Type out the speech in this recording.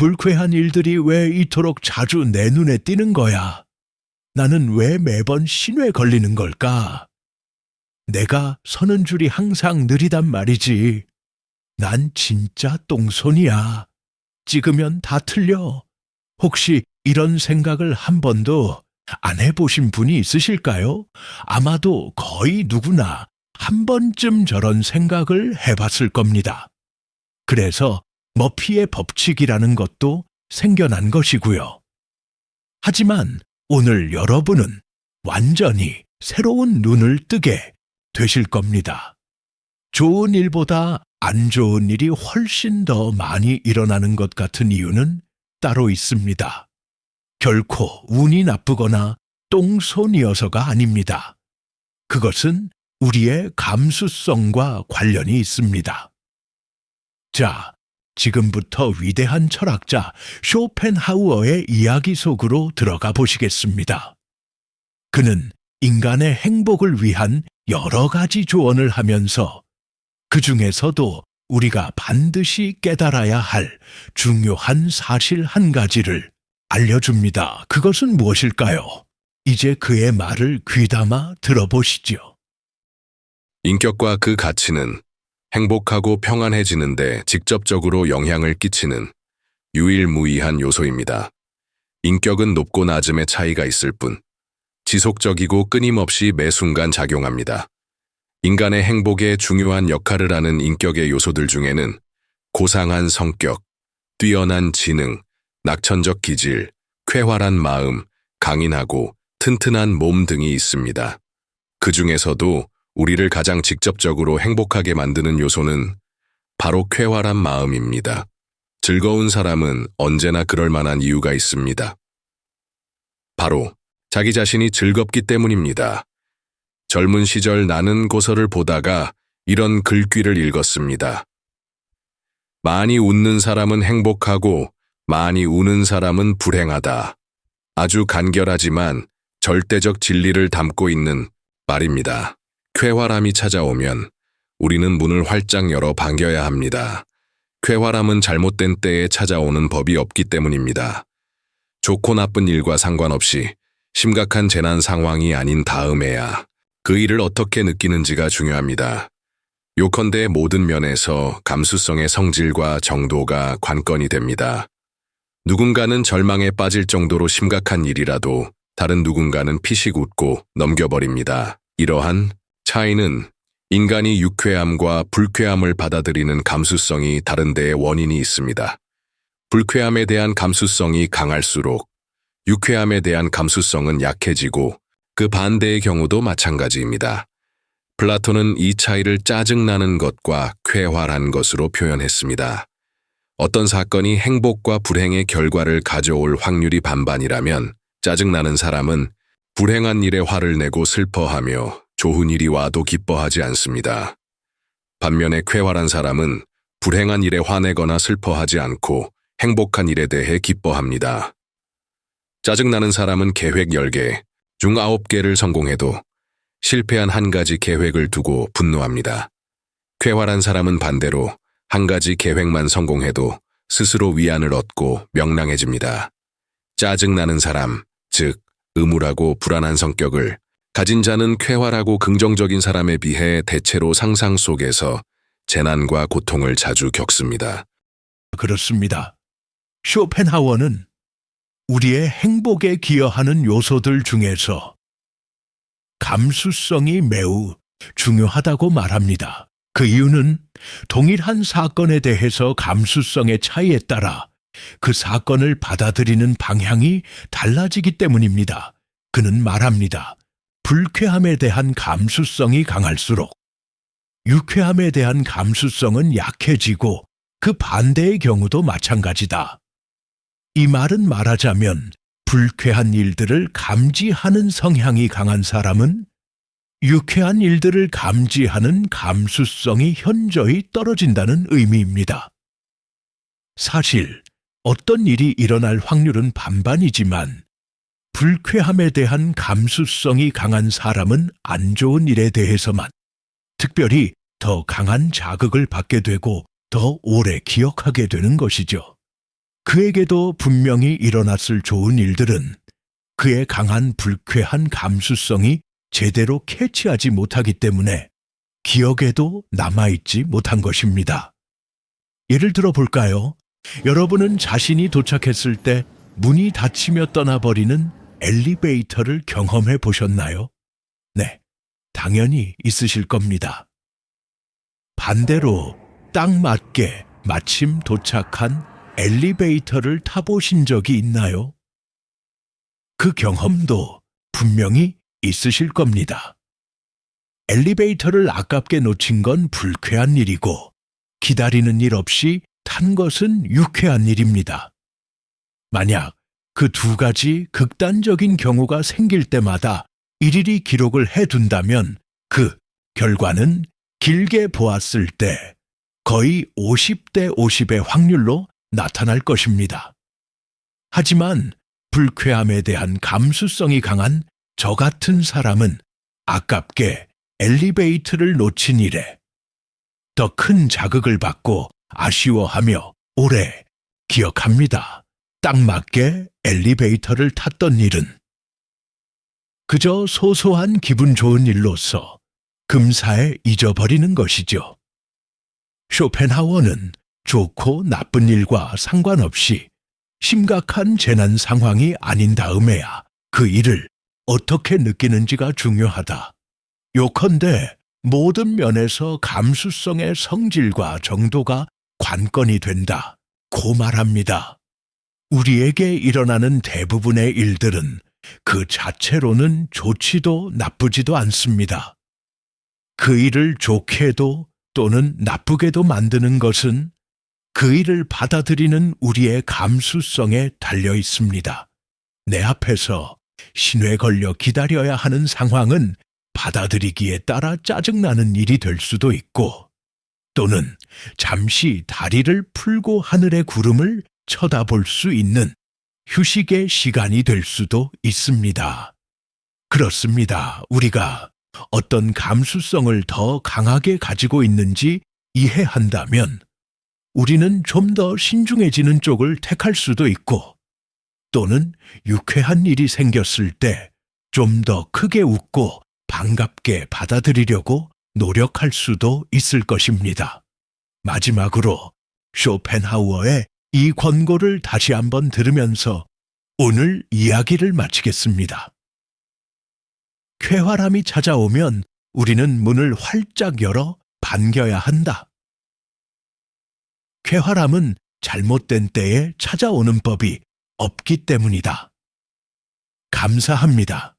불쾌한 일들이 왜 이토록 자주 내 눈에 띄는 거야? 나는 왜 매번 신호에 걸리는 걸까? 내가 서는 줄이 항상 느리단 말이지. 난 진짜 똥손이야. 찍으면 다 틀려. 혹시 이런 생각을 한 번도 안 해보신 분이 있으실까요? 아마도 거의 누구나 한 번쯤 저런 생각을 해봤을 겁니다. 그래서 머피의 법칙이라는 것도 생겨난 것이고요. 하지만 오늘 여러분은 완전히 새로운 눈을 뜨게 되실 겁니다. 좋은 일보다 안 좋은 일이 훨씬 더 많이 일어나는 것 같은 이유는 따로 있습니다. 결코 운이 나쁘거나 똥손이어서가 아닙니다. 그것은 우리의 감수성과 관련이 있습니다. 자, 지금부터 위대한 철학자 쇼펜하우어의 이야기 속으로 들어가 보시겠습니다. 그는 인간의 행복을 위한 여러 가지 조언을 하면서 그 중에서도 우리가 반드시 깨달아야 할 중요한 사실 한 가지를 알려줍니다. 그것은 무엇일까요? 이제 그의 말을 귀담아 들어보시죠. 인격과 그 가치는 행복하고 평안해지는데 직접적으로 영향을 끼치는 유일무이한 요소입니다. 인격은 높고 낮음의 차이가 있을 뿐 지속적이고 끊임없이 매 순간 작용합니다. 인간의 행복에 중요한 역할을 하는 인격의 요소들 중에는 고상한 성격, 뛰어난 지능, 낙천적 기질, 쾌활한 마음, 강인하고 튼튼한 몸 등이 있습니다. 그 중에서도 우리를 가장 직접적으로 행복하게 만드는 요소는 바로 쾌활한 마음입니다. 즐거운 사람은 언제나 그럴 만한 이유가 있습니다. 바로 자기 자신이 즐겁기 때문입니다. 젊은 시절 나는 고서를 보다가 이런 글귀를 읽었습니다. 많이 웃는 사람은 행복하고 많이 우는 사람은 불행하다. 아주 간결하지만 절대적 진리를 담고 있는 말입니다. 쾌활함이 찾아오면 우리는 문을 활짝 열어 반겨야 합니다. 쾌활함은 잘못된 때에 찾아오는 법이 없기 때문입니다. 좋고 나쁜 일과 상관없이 심각한 재난 상황이 아닌 다음에야 그 일을 어떻게 느끼는지가 중요합니다. 요컨대 모든 면에서 감수성의 성질과 정도가 관건이 됩니다. 누군가는 절망에 빠질 정도로 심각한 일이라도 다른 누군가는 피식 웃고 넘겨버립니다. 이러한 차이는 인간이 유쾌함과 불쾌함을 받아들이는 감수성이 다른 데에 원인이 있습니다. 불쾌함에 대한 감수성이 강할수록 유쾌함에 대한 감수성은 약해지고 그 반대의 경우도 마찬가지입니다. 플라톤은 이 차이를 짜증나는 것과 쾌활한 것으로 표현했습니다. 어떤 사건이 행복과 불행의 결과를 가져올 확률이 반반이라면 짜증나는 사람은 불행한 일에 화를 내고 슬퍼하며 좋은 일이 와도 기뻐하지 않습니다. 반면에 쾌활한 사람은 불행한 일에 화내거나 슬퍼하지 않고 행복한 일에 대해 기뻐합니다. 짜증나는 사람은 계획 10개 중 9개를 성공해도 실패한 한 가지 계획을 두고 분노합니다. 쾌활한 사람은 반대로 한 가지 계획만 성공해도 스스로 위안을 얻고 명랑해집니다. 짜증나는 사람, 즉 음울하고 불안한 성격을 가진 자는 쾌활하고 긍정적인 사람에 비해 대체로 상상 속에서 재난과 고통을 자주 겪습니다. 그렇습니다. 쇼펜하우어는 우리의 행복에 기여하는 요소들 중에서 감수성이 매우 중요하다고 말합니다. 그 이유는 동일한 사건에 대해서 감수성의 차이에 따라 그 사건을 받아들이는 방향이 달라지기 때문입니다. 그는 말합니다. 불쾌함에 대한 감수성이 강할수록 유쾌함에 대한 감수성은 약해지고 그 반대의 경우도 마찬가지다. 이 말은 말하자면 불쾌한 일들을 감지하는 성향이 강한 사람은 유쾌한 일들을 감지하는 감수성이 현저히 떨어진다는 의미입니다. 사실 어떤 일이 일어날 확률은 반반이지만 불쾌함에 대한 감수성이 강한 사람은 안 좋은 일에 대해서만 특별히 더 강한 자극을 받게 되고 더 오래 기억하게 되는 것이죠. 그에게도 분명히 일어났을 좋은 일들은 그의 강한 불쾌한 감수성이 제대로 캐치하지 못하기 때문에 기억에도 남아있지 못한 것입니다. 예를 들어 볼까요? 여러분은 자신이 도착했을 때 문이 닫히며 떠나버리는 엘리베이터를 경험해 보셨나요? 네, 당연히 있으실 겁니다. 반대로 딱 맞게 마침 도착한 엘리베이터를 타보신 적이 있나요? 그 경험도 분명히 있으실 겁니다. 엘리베이터를 아깝게 놓친 건 불쾌한 일이고 기다리는 일 없이 탄 것은 유쾌한 일입니다. 만약 그 두 가지 극단적인 경우가 생길 때마다 일일이 기록을 해둔다면 그 결과는 길게 보았을 때 거의 50대 50의 확률로 나타날 것입니다. 하지만 불쾌함에 대한 감수성이 강한 저 같은 사람은 아깝게 엘리베이터를 놓친 일에 더 큰 자극을 받고 아쉬워하며 오래 기억합니다. 딱 맞게 엘리베이터를 탔던 일은 그저 소소한 기분 좋은 일로서 금사에 잊어버리는 것이죠. 쇼펜하우어는 좋고 나쁜 일과 상관없이 심각한 재난 상황이 아닌 다음에야 그 일을 어떻게 느끼는지가 중요하다. 요컨대 모든 면에서 감수성의 성질과 정도가 관건이 된다. 고 말합니다. 우리에게 일어나는 대부분의 일들은 그 자체로는 좋지도 나쁘지도 않습니다. 그 일을 좋게도 또는 나쁘게도 만드는 것은 그 일을 받아들이는 우리의 감수성에 달려 있습니다. 내 앞에서 신호에 걸려 기다려야 하는 상황은 받아들이기에 따라 짜증나는 일이 될 수도 있고, 또는 잠시 다리를 풀고 하늘의 구름을 쳐다볼 수 있는 휴식의 시간이 될 수도 있습니다. 그렇습니다. 우리가 어떤 감수성을 더 강하게 가지고 있는지 이해한다면 우리는 좀 더 신중해지는 쪽을 택할 수도 있고, 또는 유쾌한 일이 생겼을 때 좀 더 크게 웃고 반갑게 받아들이려고 노력할 수도 있을 것입니다. 마지막으로 쇼펜하우어의 이 권고를 다시 한번 들으면서 오늘 이야기를 마치겠습니다. 쾌활함이 찾아오면 우리는 문을 활짝 열어 반겨야 한다. 쾌활함은 잘못된 때에 찾아오는 법이 없기 때문이다. 감사합니다.